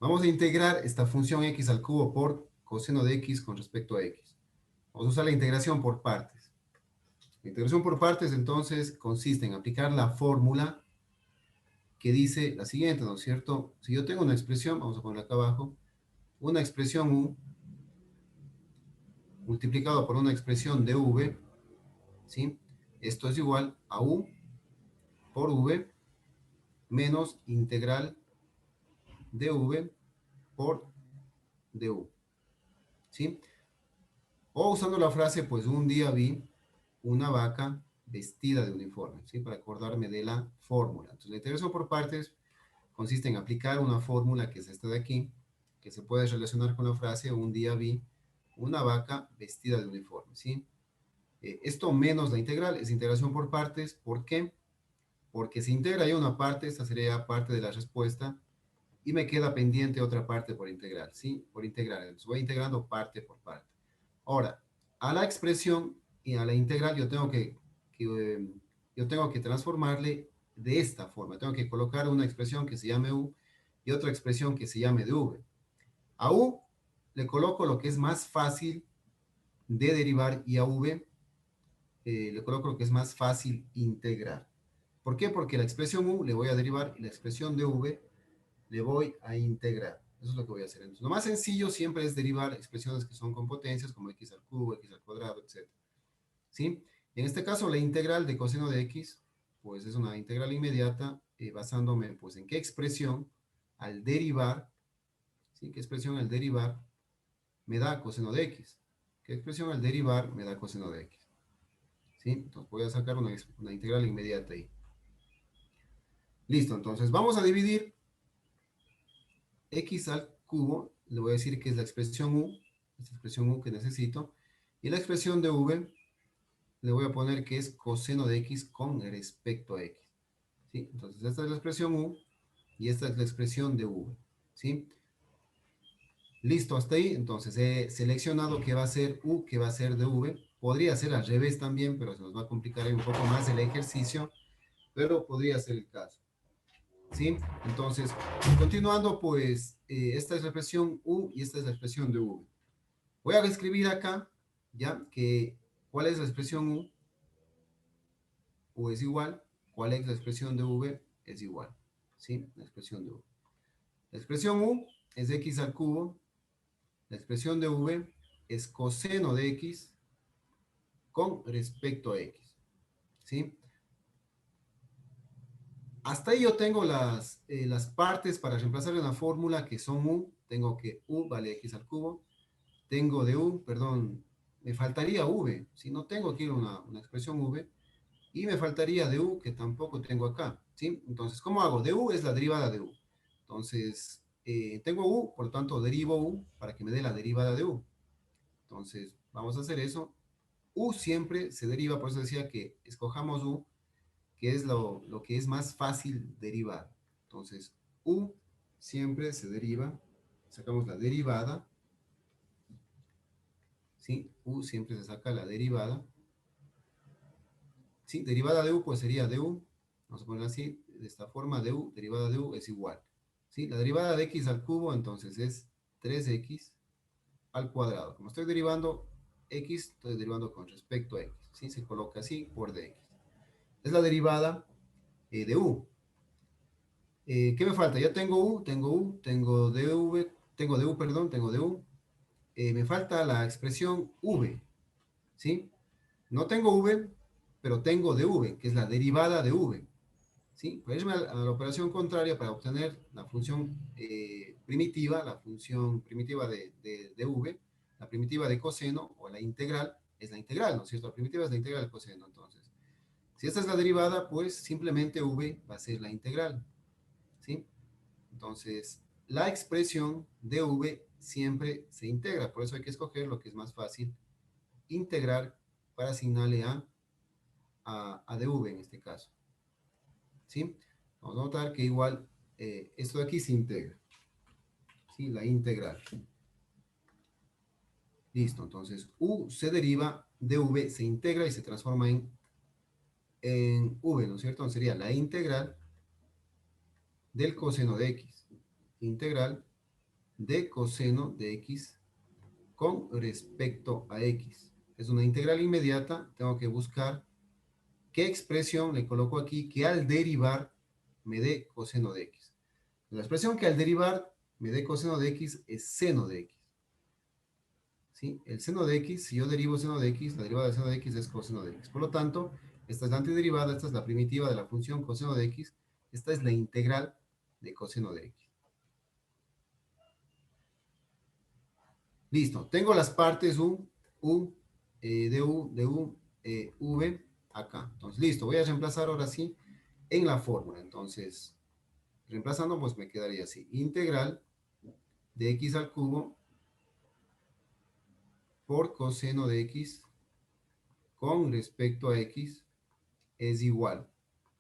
Vamos a integrar esta función x al cubo por coseno de x con respecto a x. Vamos a usar la integración por partes. La integración por partes, entonces, consiste en aplicar la fórmula que dice la siguiente, ¿no es cierto? Si yo tengo una expresión, vamos a ponerla acá abajo, una expresión u multiplicado por una expresión de v, ¿sí? Esto es igual a u por v menos integral de v por du, ¿sí? O usando la frase, pues un día vi una vaca vestida de uniforme, ¿sí? Para acordarme de la fórmula. Entonces, la integración por partes consiste en aplicar una fórmula que es esta de aquí, que se puede relacionar con la frase un día vi una vaca vestida de uniforme, ¿sí? Esto menos la integral es integración por partes. ¿Por qué? Porque si integra ya una parte, esta sería parte de la respuesta, y me queda pendiente otra parte por integrar, ¿sí? Por integrar. Entonces voy integrando parte por parte. Ahora, a la expresión y a la integral yo tengo que transformarle de esta forma. Tengo que colocar una expresión que se llame u y otra expresión que se llame dv. A u le coloco lo que es más fácil de derivar y a v le coloco lo que es más fácil integrar. ¿Por qué? Porque la expresión u le voy a derivar y la expresión de v le voy a integrar. Eso es lo que voy a hacer. Entonces, lo más sencillo siempre es derivar expresiones que son con potencias, como x al cubo, x al cuadrado, etc. ¿Sí? En este caso, la integral de coseno de x, pues es una integral inmediata, basándome pues en qué expresión al derivar, ¿sí? ¿Qué expresión al derivar me da coseno de x? ¿Qué expresión al derivar me da coseno de x? ¿Sí? Entonces voy a sacar una integral inmediata ahí. Listo, entonces vamos a dividir x al cubo, le voy a decir que es la expresión u, esta expresión u que necesito, y la expresión de v le voy a poner que es coseno de x con respecto a x. ¿Sí? Entonces esta es la expresión u y esta es la expresión de v. ¿Sí? Listo, hasta ahí. Entonces he seleccionado que va a ser u, que va a ser de v. Podría ser al revés también, pero se nos va a complicar ahí un poco más el ejercicio, pero podría ser el caso. ¿Sí? Entonces, continuando, pues, esta es la expresión u y esta es la expresión de v. Voy a escribir acá, ya, que cuál es la expresión u, u es igual, cuál es la expresión de v, es igual, ¿sí? La expresión de v. La expresión u es x al cubo, la expresión de v es coseno de x con respecto a x, ¿sí? Hasta ahí yo tengo las partes para reemplazar una fórmula que son u, tengo que u vale x al cubo, tengo de u, perdón, me faltaría v, si no tengo aquí una expresión v, y me faltaría de u, que tampoco tengo acá, ¿sí? Entonces, ¿cómo hago? De u es la derivada de u. Entonces, tengo u, por lo tanto, derivo u para que me dé la derivada de u. Entonces, vamos a hacer eso. U siempre se deriva, por eso decía que escojamos u, que es lo que es más fácil derivar. Entonces, u siempre se deriva, sacamos la derivada, ¿sí? U siempre se saca la derivada. ¿Sí? Derivada de u, pues sería du, vamos a ponerlo así, de esta forma, du, derivada de u es igual. ¿Sí? La derivada de x al cubo, entonces es 3x al cuadrado. Como estoy derivando x, estoy derivando con respecto a x. ¿Sí? Se coloca así por dx. Es la derivada de u. ¿Qué me falta? Ya tengo u, tengo dv, tengo du, perdón, tengo du. Me falta la expresión v. ¿Sí? No tengo v, pero tengo dv, que es la derivada de v. ¿Sí? Puedes irme a la operación contraria para obtener la función primitiva, la función primitiva de v, la primitiva de coseno, o la integral, es la integral, ¿no es cierto? La primitiva es la integral de coseno, entonces. Si esta es la derivada, pues simplemente v va a ser la integral, ¿sí? Entonces, la expresión de v siempre se integra, por eso hay que escoger lo que es más fácil, integrar para asignarle a dv en este caso, ¿sí? Vamos a notar que igual esto de aquí se integra, ¿sí? La integral. Listo, entonces u se deriva de v, se integra y se transforma en v, ¿no es cierto? Entonces sería la integral del coseno de x. Integral de coseno de x con respecto a x. Es una integral inmediata, tengo que buscar qué expresión le coloco aquí que al derivar me dé coseno de x. La expresión que al derivar me dé coseno de x es seno de x. ¿Sí? El seno de x, si yo derivo seno de x, la derivada de seno de x es coseno de x. Por lo tanto, esta es la antiderivada, esta es la primitiva de la función coseno de x, esta es la integral de coseno de x. Listo, tengo las partes u, du, v, acá. Entonces, listo, voy a reemplazar ahora sí en la fórmula. Entonces, reemplazando, pues me quedaría así. Integral de x al cubo por coseno de x con respecto a x es igual,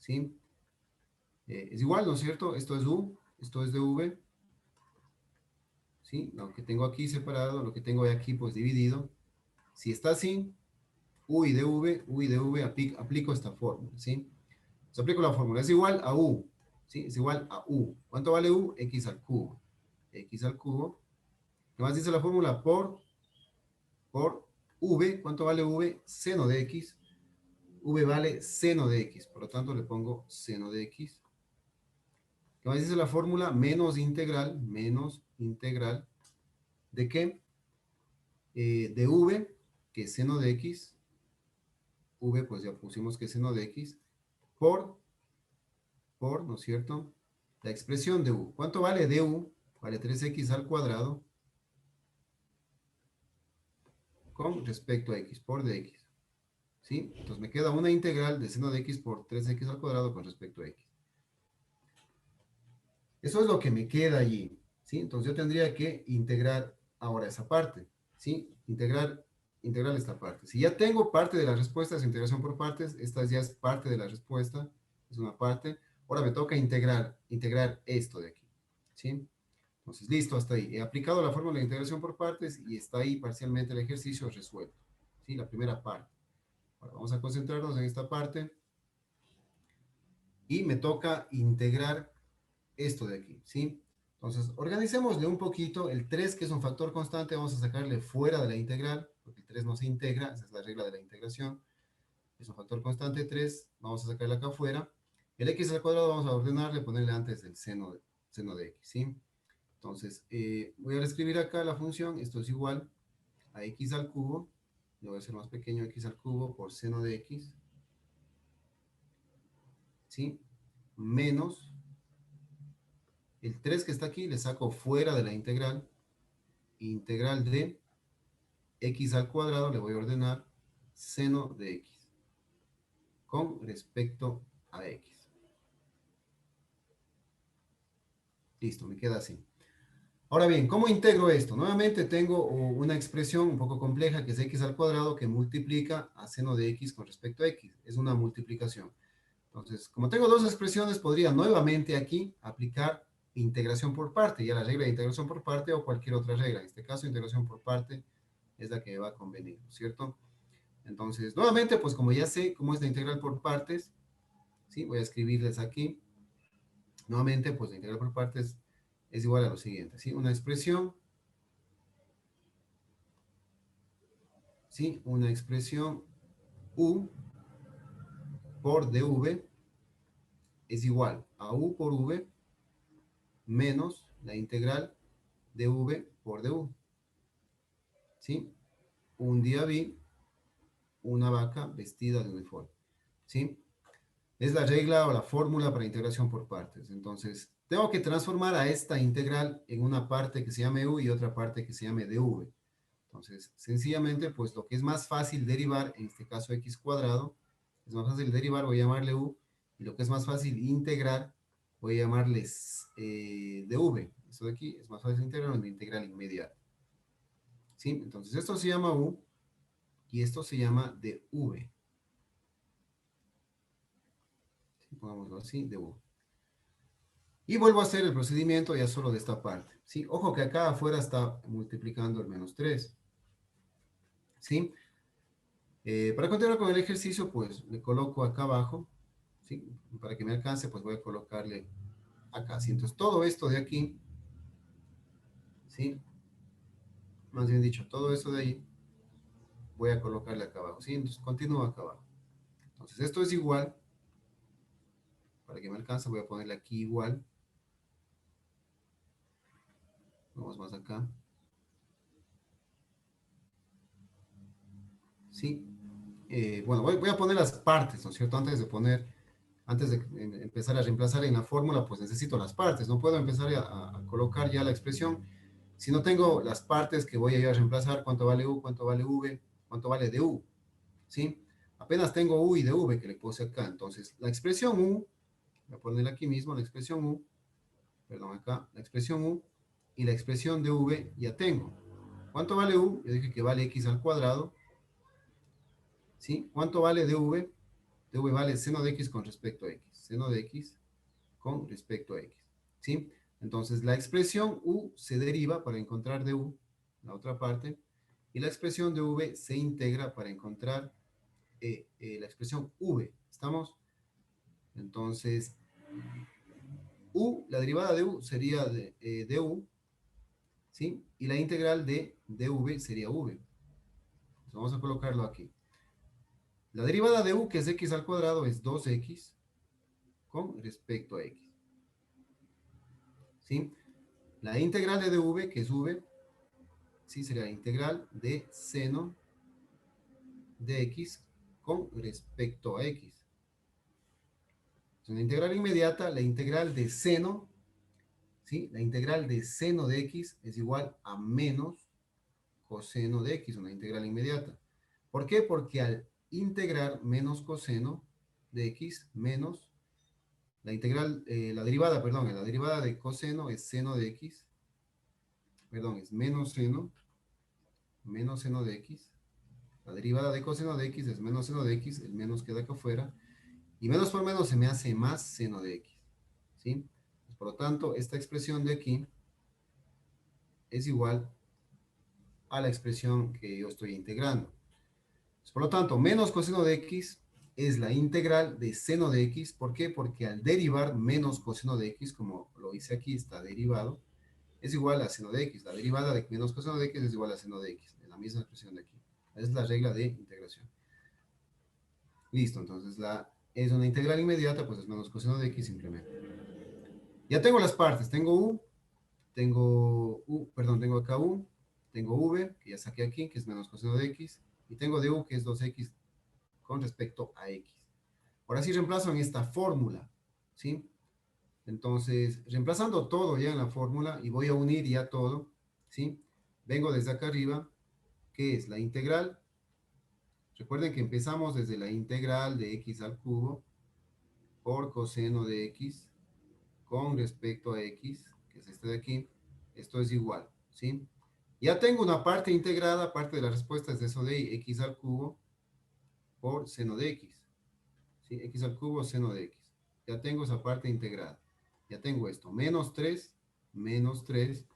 ¿sí? Es igual, ¿no es cierto? Esto es u, esto es dv, ¿sí? Lo que tengo aquí separado, lo que tengo aquí pues dividido. Si está así, u y dv, aplico esta fórmula, ¿sí? Entonces aplico la fórmula, es igual a u, ¿sí? Es igual a u. ¿Cuánto vale u? X al cubo. X al cubo. ¿Qué más dice la fórmula? Por v, ¿cuánto vale v? Seno de x. V vale seno de x, por lo tanto le pongo seno de x. ¿Qué más dice la fórmula? Menos integral, ¿de qué? De v, que es seno de x, v pues ya pusimos que es seno de x, por, ¿no es cierto? La expresión de u. ¿Cuánto vale du? Vale 3x al cuadrado con respecto a x, por dx. ¿Sí? Entonces me queda una integral de seno de x por 3x al cuadrado con respecto a x. Eso es lo que me queda allí, ¿sí? Entonces yo tendría que integrar ahora esa parte, ¿sí? Integrar esta parte. Si ya tengo parte de la respuesta, es integración por partes, esta ya es parte de la respuesta, es una parte. Ahora me toca integrar esto de aquí, ¿sí? Entonces, listo, hasta ahí. He aplicado la fórmula de integración por partes y está ahí parcialmente el ejercicio resuelto, ¿sí? La primera parte. Ahora vamos a concentrarnos en esta parte y me toca integrar esto de aquí, ¿sí? Entonces, organicémosle un poquito. El 3, que es un factor constante, vamos a sacarle fuera de la integral, porque el 3 no se integra, esa es la regla de la integración. Es un factor constante 3, vamos a sacarle acá afuera. El x al cuadrado vamos a ordenarle, ponerle antes el seno de x, ¿sí? Entonces, voy a reescribir acá la función, esto es igual a x al cubo, le voy a hacer más pequeño x al cubo por seno de x, ¿sí? Menos el 3 que está aquí, le saco fuera de la integral de x al cuadrado, le voy a ordenar seno de x con respecto a x. Listo, me queda así. Ahora bien, ¿cómo integro esto? Nuevamente tengo una expresión un poco compleja que es x al cuadrado que multiplica a seno de x con respecto a x. Es una multiplicación. Entonces, como tengo dos expresiones, podría nuevamente aquí aplicar integración por parte, ya la regla de integración por parte o cualquier otra regla. En este caso, integración por parte es la que me va a convenir, ¿cierto? Entonces, nuevamente, pues como ya sé cómo es la integral por partes, ¿sí? Voy a escribirles aquí. Nuevamente, pues la integral por partes es igual a lo siguiente, ¿sí? Una expresión, ¿sí? Una expresión u por dv es igual a u por v menos la integral de v por du, ¿sí? Un día vi una vaca vestida de uniforme, ¿sí? Es la regla o la fórmula para integración por partes. Entonces, tengo que transformar a esta integral en una parte que se llame u y otra parte que se llame dv. Entonces, sencillamente, pues lo que es más fácil derivar, en este caso x cuadrado, es más fácil derivar, voy a llamarle u, y lo que es más fácil integrar, voy a llamarles dv. Esto de aquí es más fácil integrar una integral inmediata. ¿Sí? Entonces, esto se llama u y esto se llama dv. ¿Sí? Pongámoslo así, dv. Y vuelvo a hacer el procedimiento ya solo de esta parte. ¿Sí? Ojo que acá afuera está multiplicando el menos 3. ¿Sí? Para continuar con el ejercicio, pues le coloco acá abajo, ¿sí? Para que me alcance, pues voy a colocarle acá. ¿Sí? Entonces todo esto de aquí ¿sí? Más bien dicho, todo eso de ahí voy a colocarle acá abajo, ¿sí? Entonces continúo acá abajo. Entonces esto es igual, para que me alcance voy a ponerle aquí igual. Vamos más acá, ¿sí? Bueno, voy a poner las partes, ¿no es cierto? Antes de empezar a reemplazar en la fórmula, pues necesito las partes. No puedo empezar a colocar ya la expresión si no tengo las partes que voy a ir a reemplazar, cuánto vale U, cuánto vale V, cuánto vale DU, ¿sí? Apenas tengo U y DV que le puse acá. Entonces, la expresión U, voy a ponerla aquí mismo, la expresión U, perdón, acá, la expresión U y la expresión DV ya tengo. ¿Cuánto vale U? Yo dije que vale X al cuadrado, ¿sí? ¿Cuánto vale DV? DV vale seno de X con respecto a X. Seno de X con respecto a X, ¿sí? Entonces, la expresión U se deriva para encontrar DU, la otra parte, y la expresión de V se integra para encontrar la expresión V. ¿Estamos? Entonces, U, la derivada de U sería du, ¿sí? Y la integral de dv sería V. Entonces, vamos a colocarlo aquí. La derivada de U, que es X al cuadrado, es 2X con respecto a X, ¿sí? La integral de dv, que es V, ¿sí? Sería la integral de seno de X con respecto a X. Es una integral inmediata, la integral de seno, ¿sí? La integral de seno de X es igual a menos coseno de X, una integral inmediata. ¿Por qué? Porque al integrar menos coseno de X menos la integral, perdón, la derivada de coseno es seno de X, perdón, es menos seno de X. La derivada de coseno de X es menos seno de X, el menos queda acá afuera. Y menos por menos se me hace más seno de X, ¿sí? Por lo tanto, esta expresión de aquí es igual a la expresión que yo estoy integrando. Por lo tanto, menos coseno de X es la integral de seno de X. ¿Por qué? Porque al derivar menos coseno de X, como lo hice aquí, está derivado, es igual a seno de X. La derivada de menos coseno de X es igual a seno de X, de la misma expresión de aquí. Esa es la regla de integración. Listo, entonces es una integral inmediata, pues es menos coseno de X simplemente. Ya tengo las partes, tengo acá U, tengo V, que ya saqué aquí, que es menos coseno de X, y tengo du, que es 2X con respecto a X. Ahora sí reemplazo en esta fórmula, ¿sí? Entonces, reemplazando todo ya en la fórmula, y voy a unir ya todo, ¿sí? Vengo desde acá arriba, que es la integral. Recuerden que empezamos desde la integral de X al cubo por coseno de X con respecto a X, que es este de aquí. Esto es igual, ¿sí? Ya tengo una parte integrada, parte de la respuesta es eso de X al cubo por seno de X, ¿sí? X al cubo seno de X. Ya tengo esa parte integrada. Ya tengo esto, menos 3, menos 3.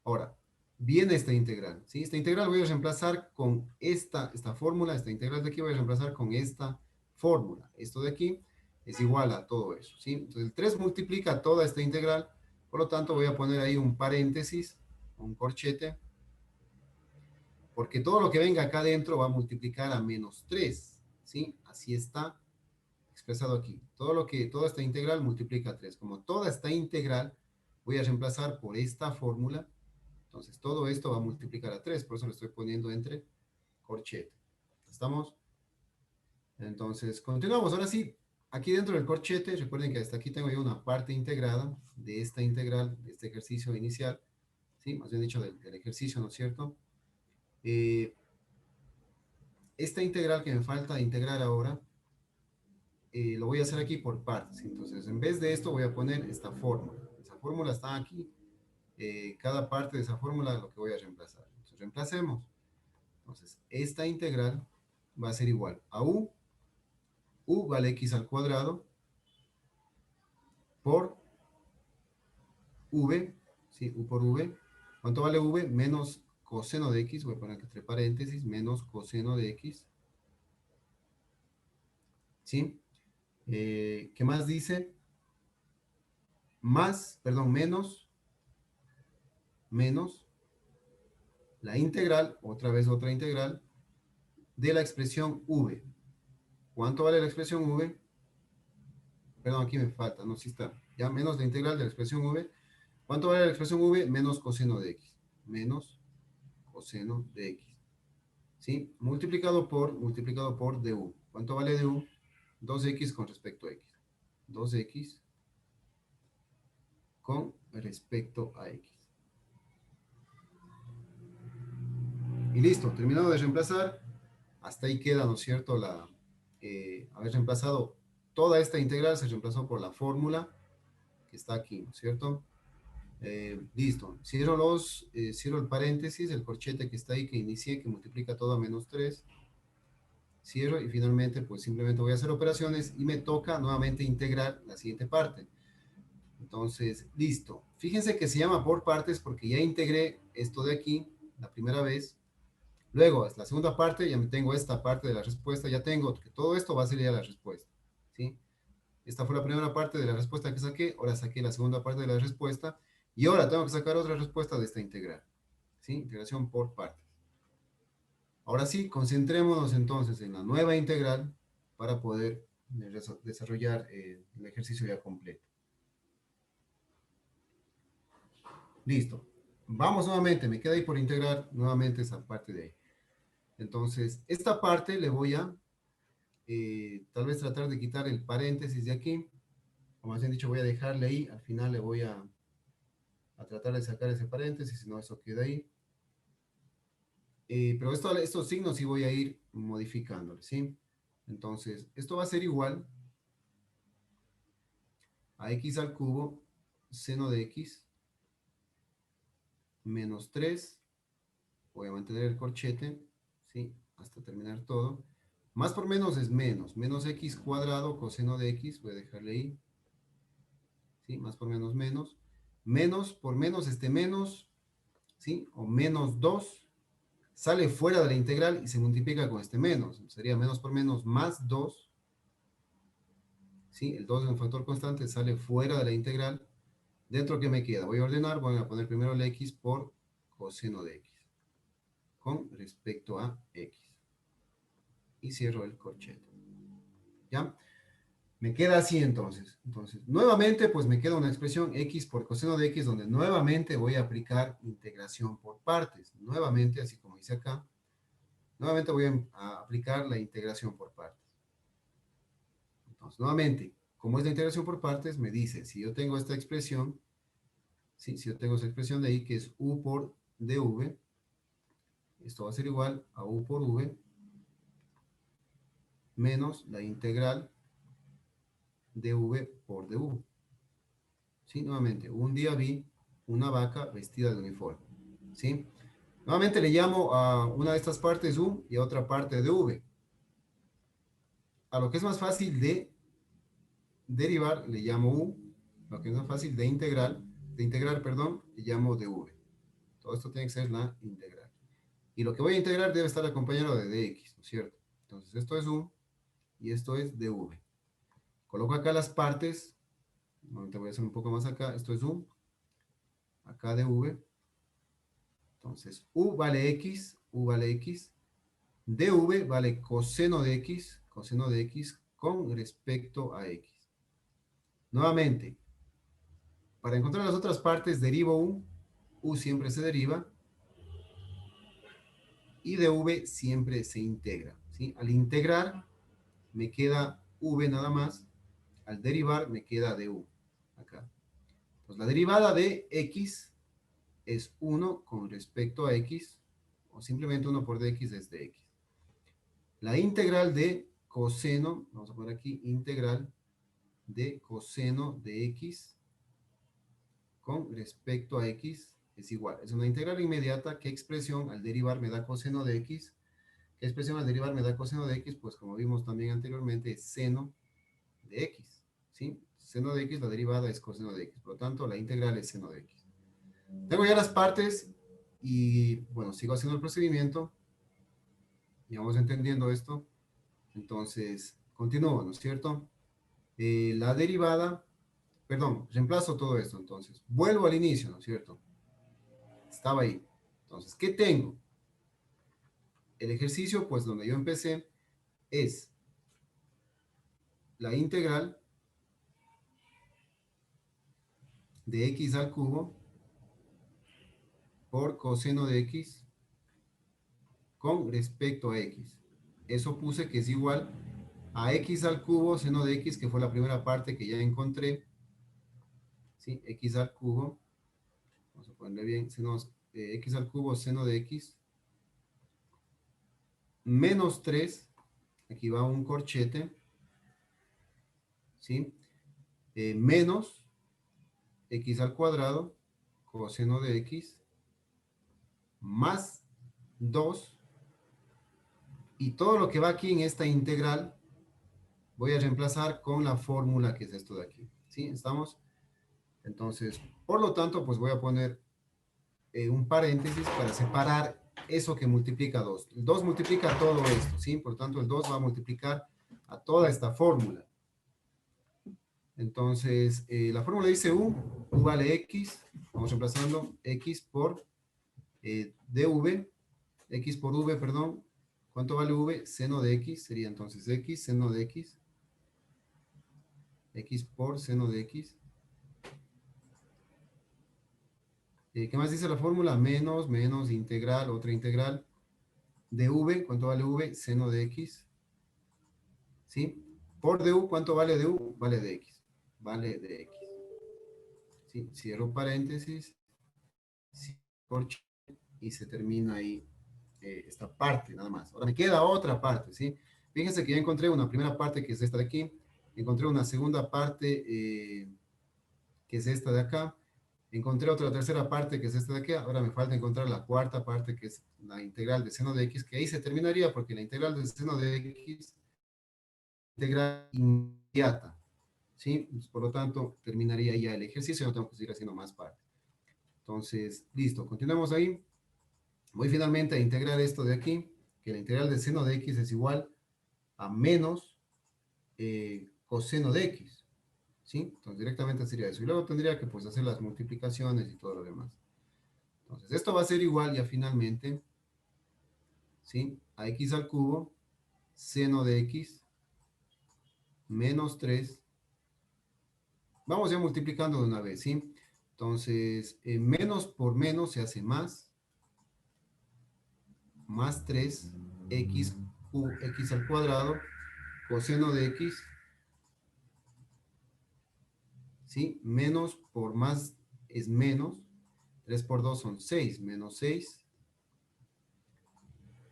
Ahora, viene esta integral, ¿sí? Esta integral voy a reemplazar con esta fórmula, esta integral de aquí voy a reemplazar con esta fórmula. Esto de aquí es igual a todo eso, ¿sí? Entonces, el 3 multiplica toda esta integral, por lo tanto voy a poner ahí un paréntesis, un corchete, porque todo lo que venga acá adentro va a multiplicar a menos 3, ¿sí? Así está expresado aquí. Toda esta integral multiplica 3. Como toda esta integral, voy a reemplazar por esta fórmula. Entonces, todo esto va a multiplicar a 3. Por eso lo estoy poniendo entre corchete. ¿Estamos? Entonces, continuamos. Ahora sí, aquí dentro del corchete, recuerden que hasta aquí tengo yo una parte integrada de esta integral, de este ejercicio inicial. ¿Sí? Más bien dicho, del ejercicio, ¿no es cierto? Esta integral que me falta integrar ahora, lo voy a hacer aquí por partes. Entonces, en vez de esto, voy a poner esta fórmula. Esa fórmula está aquí. Cada parte de esa fórmula es lo que voy a reemplazar. Entonces, reemplacemos. Entonces, esta integral va a ser igual a U. U vale X al cuadrado por V. ¿Sí? U por V. ¿Cuánto vale V? Menos coseno de X. Voy a poner entre paréntesis. Menos coseno de X. ¿Sí? ¿Qué más dice? Más, perdón, menos la integral, otra vez otra integral, de la expresión v. ¿Cuánto vale la expresión v? Perdón, aquí me falta, no, sí está. Ya menos la integral de la expresión v. ¿Cuánto vale la expresión v? Menos coseno de x. Menos coseno de x. ¿Sí? Multiplicado por du. ¿Cuánto vale du? 2x con respecto a x. 2x con respecto a x. Y listo, terminado de reemplazar. Hasta ahí queda, ¿no es cierto? Haber reemplazado toda esta integral, se reemplazó por la fórmula que está aquí, ¿no es cierto? Listo. Cierro el paréntesis, el corchete que está ahí, que inicié, que multiplica todo a menos 3. Cierro y finalmente, pues simplemente voy a hacer operaciones y me toca nuevamente integrar la siguiente parte. Entonces, listo. Fíjense que se llama por partes porque ya integré esto de aquí la primera vez. Luego, la segunda parte, ya me tengo esta parte de la respuesta, ya tengo que todo esto va a ser ya la respuesta, ¿sí? Esta fue la primera parte de la respuesta que saqué, ahora saqué la segunda parte de la respuesta, y ahora tengo que sacar otra respuesta de esta integral, ¿sí? Integración por partes. Ahora sí, concentrémonos entonces en la nueva integral para poder desarrollar el ejercicio ya completo. Listo. Vamos nuevamente, me queda ahí por integrar nuevamente esa parte de ahí. Entonces, esta parte le voy a tal vez tratar de quitar el paréntesis de aquí, o más bien dicho, voy a dejarle ahí, al final le voy a tratar de sacar ese paréntesis, si no, eso queda ahí. Pero estos signos sí voy a ir modificándoles, ¿sí? Entonces, esto va a ser igual a x al cubo, seno de x, menos 3, voy a mantener el corchete, ¿sí? Hasta terminar todo. Más por menos es menos x cuadrado coseno de x, voy a dejarle ahí, ¿sí? Más por menos menos. Menos por menos, este menos, ¿sí? O menos 2 sale fuera de la integral y se multiplica con este menos. Sería menos por menos más 2, ¿sí? El 2 es un factor constante, sale fuera de la integral. Dentro, ¿qué me queda? Voy a ordenar, voy a poner primero el x por coseno de x, con respecto a x. Y cierro el corchete. ¿Ya? Me queda así entonces. Entonces, nuevamente, pues me queda una expresión x por coseno de x, donde nuevamente voy a aplicar integración por partes. Nuevamente, así como dice acá, nuevamente voy a aplicar la integración por partes. Entonces, nuevamente, como es la integración por partes, me dice, si yo tengo esta expresión, ¿sí? Si yo tengo esta expresión de ahí, que es u por dv, esto va a ser igual a u por v, menos la integral dv por du. ¿Sí? Nuevamente, un día vi una vaca vestida de uniforme. ¿Sí? Nuevamente le llamo a una de estas partes u y a otra parte de v. A lo que es más fácil de derivar le llamo u, lo que es más fácil de integrar, perdón, le llamo dv. Todo esto tiene que ser la integral. Y lo que voy a integrar debe estar acompañado de dx, ¿no es cierto? Entonces esto es u y esto es dv. Coloco acá las partes, te voy a hacer un poco más acá, esto es u, acá dv. Entonces u vale x, dv vale coseno de x con respecto a x. Nuevamente, para encontrar las otras partes derivo u siempre se deriva, y dv siempre se integra, ¿sí? Al integrar me queda v nada más, al derivar me queda du, acá. Pues la derivada de x es 1 con respecto a x, o simplemente 1 por dx es dx. La integral de coseno, vamos a poner aquí, integral de coseno de x con respecto a x es igual. Es una integral inmediata. ¿Qué expresión al derivar me da coseno de x? ¿Qué expresión al derivar me da coseno de x? Pues como vimos también anteriormente, es seno de x. ¿Sí? Seno de x, la derivada es coseno de x. Por lo tanto, la integral es seno de x. Tengo ya las partes y, bueno, sigo haciendo el procedimiento. Ya vamos entendiendo esto. Entonces, continúo, ¿no es cierto? La derivada, perdón, reemplazo todo esto entonces. Vuelvo al inicio, ¿no es cierto? Estaba ahí. Entonces, ¿qué tengo? El ejercicio, pues donde yo empecé, es la integral de x al cubo por coseno de x con respecto a x. Eso puse que es igual a x al cubo seno de x, que fue la primera parte que ya encontré. ¿Sí? X al cubo, vamos a ponerle bien, x al cubo seno de x, menos 3, aquí va un corchete, ¿sí? Menos x al cuadrado, coseno de x, más 2, y todo lo que va aquí en esta integral, voy a reemplazar con la fórmula que es esto de aquí, ¿sí? ¿Estamos? Entonces, por lo tanto, pues voy a poner un paréntesis para separar eso que multiplica 2. El 2 multiplica todo esto, ¿sí? Por tanto, el 2 va a multiplicar a toda esta fórmula. Entonces, la fórmula dice U vale X, vamos reemplazando X por dV, X por V, perdón. ¿Cuánto vale V? Seno de X, sería entonces X, seno de X, X por seno de X. ¿Qué más dice la fórmula? Menos, menos, integral, otra integral, de V, ¿cuánto vale V? Seno de X, ¿sí? Por du, ¿cuánto vale du? Vale de X, vale de X. ¿Sí? Cierro paréntesis, corcho, y se termina ahí esta parte, nada más. Ahora me queda otra parte, ¿sí? Fíjense que ya encontré una primera parte que es esta de aquí, encontré una segunda parte que es esta de acá, encontré otra tercera parte que es esta de aquí, ahora me falta encontrar la cuarta parte que es la integral de seno de x, que ahí se terminaría porque la integral de seno de x integral inmediata, ¿sí? Pues, por lo tanto, terminaría ya el ejercicio, no tengo que seguir haciendo más partes. Entonces, listo, continuemos ahí. Voy finalmente a integrar esto de aquí, que la integral de seno de x es igual a menos coseno de x, ¿sí? Entonces, directamente sería eso. Y luego tendría que, pues, hacer las multiplicaciones y todo lo demás. Entonces, esto va a ser igual ya finalmente, ¿sí? A x al cubo, seno de x, menos 3. Vamos ya multiplicando de una vez, ¿sí? Entonces, menos por menos se hace más 3, x al cuadrado, coseno de x, ¿sí? Menos por más es menos, 3 por 2 son 6, menos 6.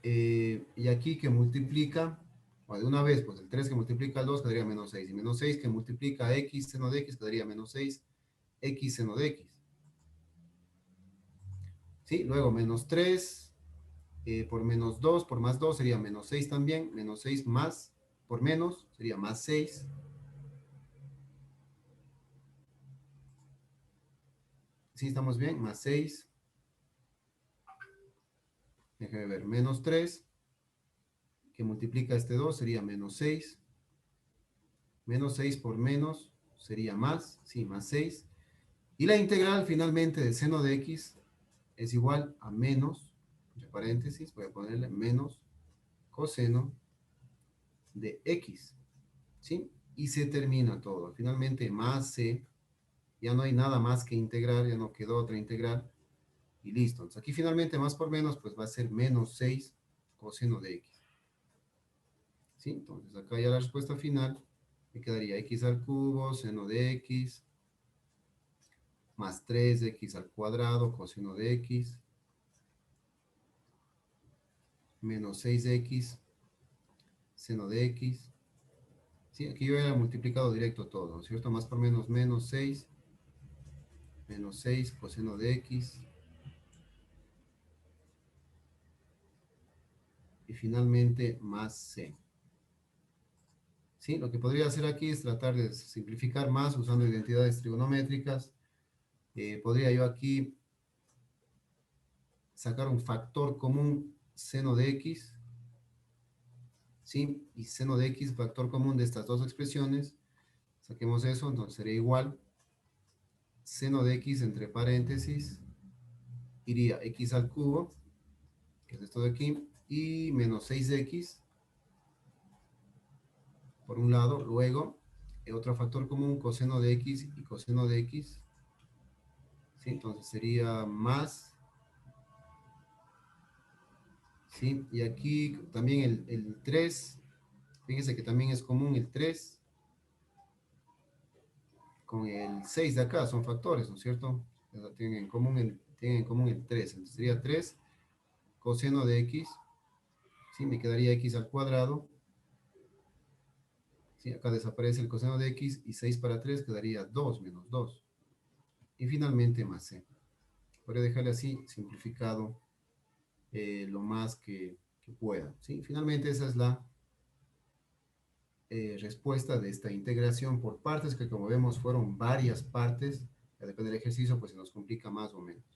Y aquí que multiplica, o de una vez, pues el 3 que multiplica al 2 quedaría menos 6, y menos 6 que multiplica a x seno de x quedaría menos 6, x seno de x. ¿Sí? Luego menos 3 por menos 2, por más 2 sería menos 6 también, menos 6 más, por menos, sería más 6. ¿Sí estamos bien? Más 6. Déjeme ver, menos 3, que multiplica este 2 sería menos 6. Menos 6 por menos sería más, sí, más 6. Y la integral finalmente de seno de x es igual a menos, entre paréntesis, voy a ponerle menos coseno de x, ¿sí? Y se termina todo. Finalmente más c, ya no hay nada más que integrar, ya no quedó otra integral, y listo. Entonces aquí finalmente más por menos, pues va a ser menos 6 coseno de x, ¿sí? Entonces acá ya la respuesta final me quedaría x al cubo, seno de x, más 3x al cuadrado, coseno de x, menos 6x, seno de x. Sí, aquí yo he multiplicado directo todo, ¿no es cierto? Más por menos, menos 6 coseno de x. Y finalmente más c. ¿Sí? Lo que podría hacer aquí es tratar de simplificar más usando identidades trigonométricas. Podría yo aquí sacar un factor común seno de x, ¿sí? Y seno de x, factor común de estas dos expresiones. Saquemos eso, entonces sería igual seno de x entre paréntesis iría x al cubo, que es esto de aquí, y menos 6x por un lado. Luego, otro factor común, coseno de x y coseno de x. ¿Sí? Entonces sería más. ¿Sí? Y aquí también el 3. Fíjense que también es común el 3 con el 6 de acá, son factores, ¿no es cierto? Tienen en común el 3. Entonces sería 3 coseno de x, ¿sí? Me quedaría x al cuadrado, ¿sí? Acá desaparece el coseno de x y 6 para 3 quedaría 2 menos 2. Y finalmente más c. Voy a dejarle así simplificado lo más que pueda, ¿sí? Finalmente esa es la respuesta de esta integración por partes, que como vemos fueron varias partes. Ya depende del ejercicio, pues se nos complica más o menos.